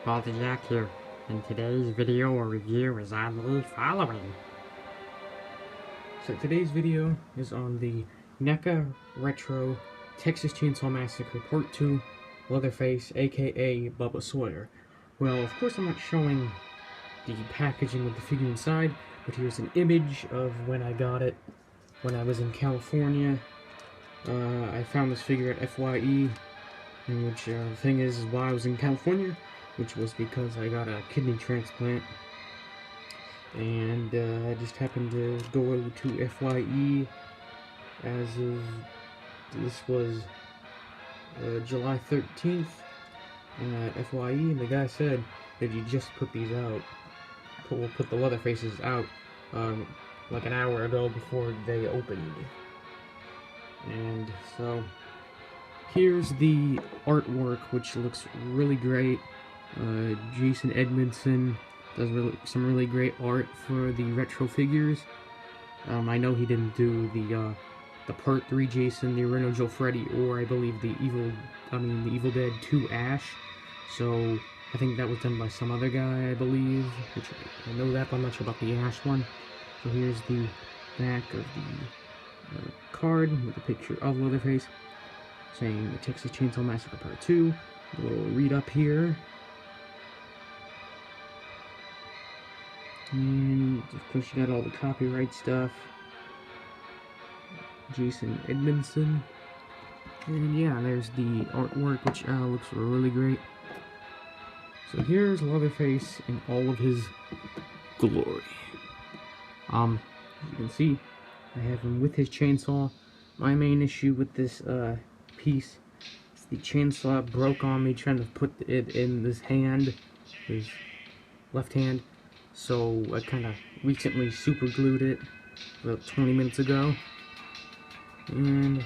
Jack here, and today's video or review is on the following. So today's video is on the Neca Retro Texas Chainsaw Massacre Part 2 Leatherface, aka Bubba Sawyer. Well, of course I'm not showing the packaging of the figure inside, but here's an image of when I got it when I was in California. I found this figure at FYE, which the thing is why I was in California, which was because I got a kidney transplant, and I just happened to go to FYE as of, this was July 13th at FYE, and the guy said that you just put these out, we'll put the Leatherfaces out like an hour ago before they opened. And so here's the artwork, which looks really great. Jason Edmondson does some really great art for the retro figures. I know he didn't do the Part 3 Jason, the original Freddy, or I believe the Evil Dead 2 Ash. So I think that was done by some other guy, I believe. Which I know that, but I'm not sure about the Ash one. So here's the back of the card with a picture of Leatherface saying the Texas Chainsaw Massacre Part 2. A little read up here. And of course you got all the copyright stuff. Jason Edmondson. And yeah, there's the artwork, which looks really great. So here's Leatherface in all of his glory. As you can see, I have him with his chainsaw. My main issue with this piece is the chainsaw broke on me trying to put it in this hand, his left hand. So I kind of recently super glued it about 20 minutes ago, and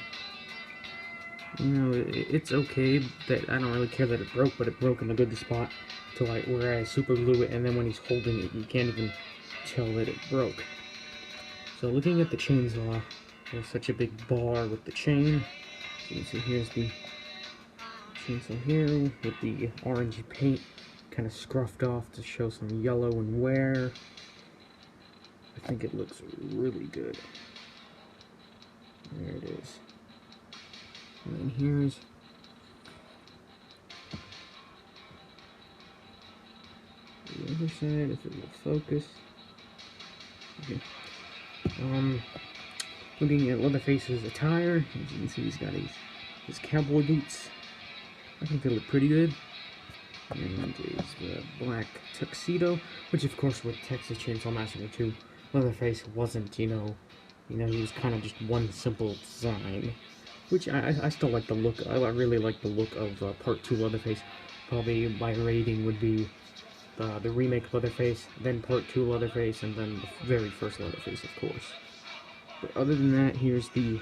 you know, it's okay that I don't really care that it broke, but it broke in a good spot to where I super glue it, and then when he's holding it, you can't even tell that it broke. So looking at the chainsaw, there's such a big bar with the chain. So you can see here's the chainsaw here with the orangey paint kind of scruffed off to show some yellow and wear. I think it looks really good. There it is. And then here's the other side, if it will focus. Okay. Looking at Leatherface's attire, as you can see he's got his cowboy boots. I think they look pretty good. And is the black tuxedo, which of course with Texas Chainsaw Massacre 2, Leatherface wasn't, he was kind of just one simple design, which I still like the look. I really like the look of Part 2 Leatherface. Probably my rating would be the remake Leatherface, then Part 2 Leatherface, and then the very first Leatherface, of course. But other than that, here's his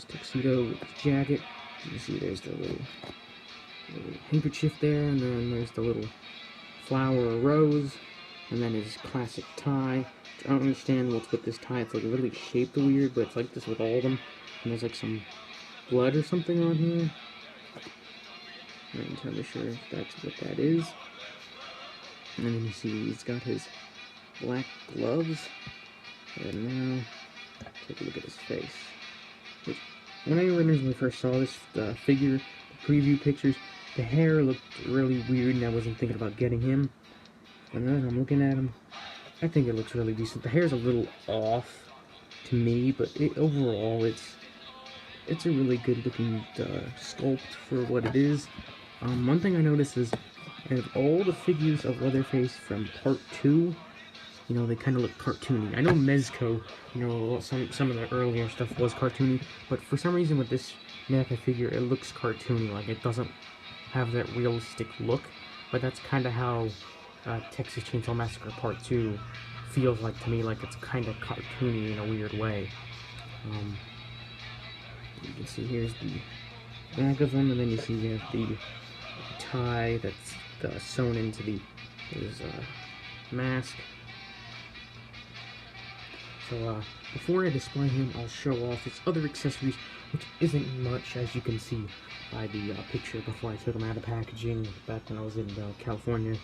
tuxedo with his jacket. You can see there's the little handkerchief there, and then there's the little flower or rose, and then his classic tie. I don't understand what's with this tie. It's like really shaped weird, but it's like this with all of them. And there's like some blood or something on here. I'm not entirely sure if that's what that is. And then you see he's got his black gloves. And now, take a look at his face. Which, when I originally first saw this figure, the preview pictures, the hair looked really weird, and I wasn't thinking about getting him. And then I'm looking at him, I think it looks really decent. The hair's a little off to me, but overall, it's a really good looking sculpt for what it is. One thing I noticed is, out of all the figures of Leatherface from Part 2, they kind of look cartoony. I know Mezco, some of the earlier stuff was cartoony, but for some reason with this Neca figure, it looks cartoony. Like, it doesn't have that realistic look, but that's kind of how Texas Chainsaw Massacre Part 2 feels like to me, like it's kind of cartoony in a weird way. You can see here's the back of him, and then you see you have the tie that's sewn into his mask. So before I display him, I'll show off his other accessories, which isn't much, as you can see by the picture before I took him out of packaging back when I was in California.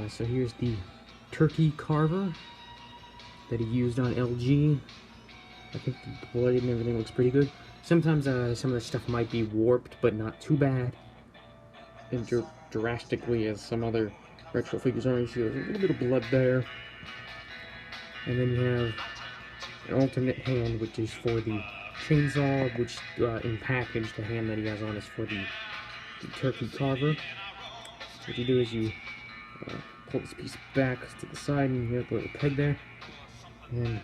So here's the turkey carver that he used on LG. I think the blade and everything looks pretty good. Sometimes some of the stuff might be warped, but not too bad. And drastically as some other retro figures are. You see there's a little bit of blood there. And then you have an alternate hand, which is for the chainsaw, which in package, the hand that he has on is for the turkey carver. What you do is you pull this piece back to the side, and you have a little peg there, and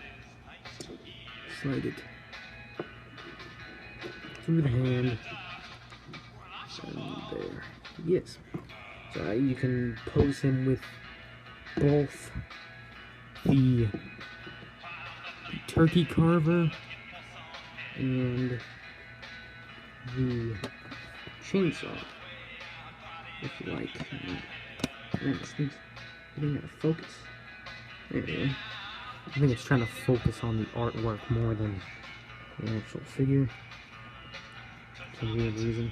slide it through the hand, and there he is. So you can pose him with both the turkey carver and the chainsaw, if you like. Man, this thing's getting out of focus. There we go. I think it's trying to focus on the artwork more than the actual figure. For some weird reason.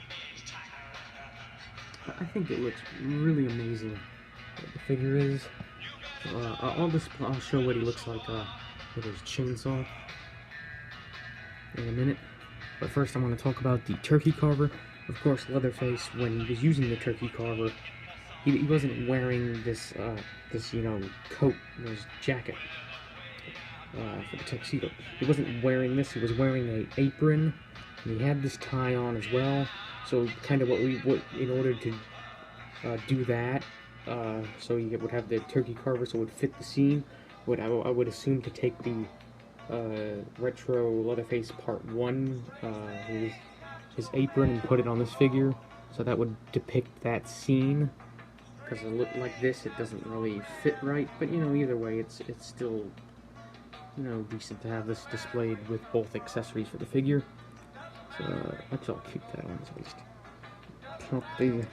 I think it looks really amazing what the figure is. I'll show what he looks like with his chainsaw in a minute. But first I want to talk about the turkey carver. Of course, Leatherface, when he was using the turkey carver, he wasn't wearing this coat, this jacket for the tuxedo. He wasn't wearing this. He was wearing an apron, and he had this tie on as well. So kind of in order to do that, so you would have the turkey carver, so it would fit the scene. I would assume to take the retro Leatherface Part 1, his apron, and put it on this figure, so that would depict that scene. Because it looked like this, it doesn't really fit right, but either way, it's still decent to have this displayed with both accessories for the figure. So actually, I'll keep that on, so I just pop the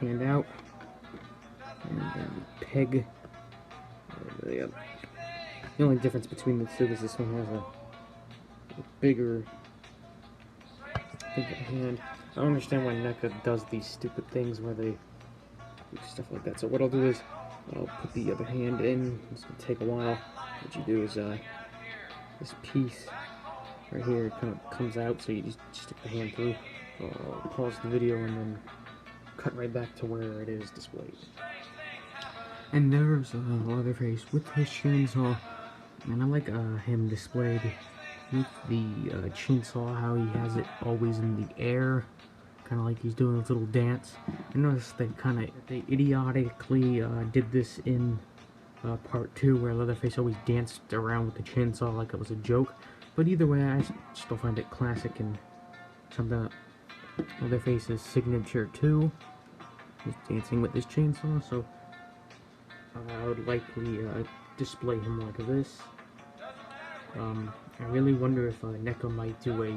hand out and then peg. The only difference between the two is this one has a bigger hand. I don't understand why Neca does these stupid things where they do stuff like that. So what I'll do is I'll put the other hand in. It's gonna take a while. What you do is this piece right here kind of comes out, so you just stick the hand through. I'll pause the video and then cut right back to where it is displayed. And there's Leatherface with his chainsaw, and I like him displayed with the chainsaw, how he has it always in the air, kind of like he's doing this little dance. I noticed they idiotically did this in part 2, where Leatherface always danced around with the chainsaw like it was a joke. But either way, I still find it classic and something that Leatherface's signature too. He's dancing with his chainsaw, so I would likely display him like this. I really wonder if Neca might do a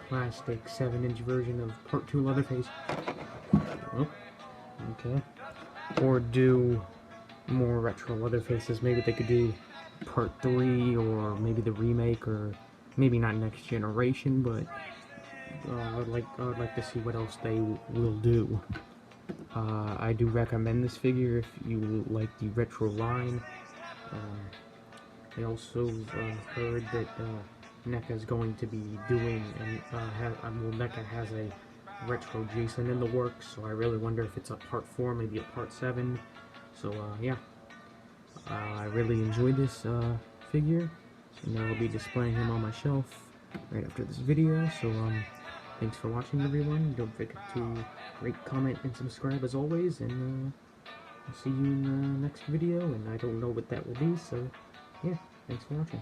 plastic 7-inch version of Part 2 Leatherface. Oh, okay. Or do more retro Leatherfaces. Maybe they could do Part 3, or maybe the remake, or maybe not next generation, but I would like to see what else they will do. I do recommend this figure if you like the retro line. I also heard that Neca is going to be doing, Neca has a retro Jason in the works, so I really wonder if it's a part 4, maybe a part 7. So yeah, I really enjoyed this figure, and I'll be displaying him on my shelf right after this video. So thanks for watching, everyone. Don't forget to rate, comment, and subscribe as always, and I'll see you in the next video, and I don't know what that will be, so yeah, thanks for watching.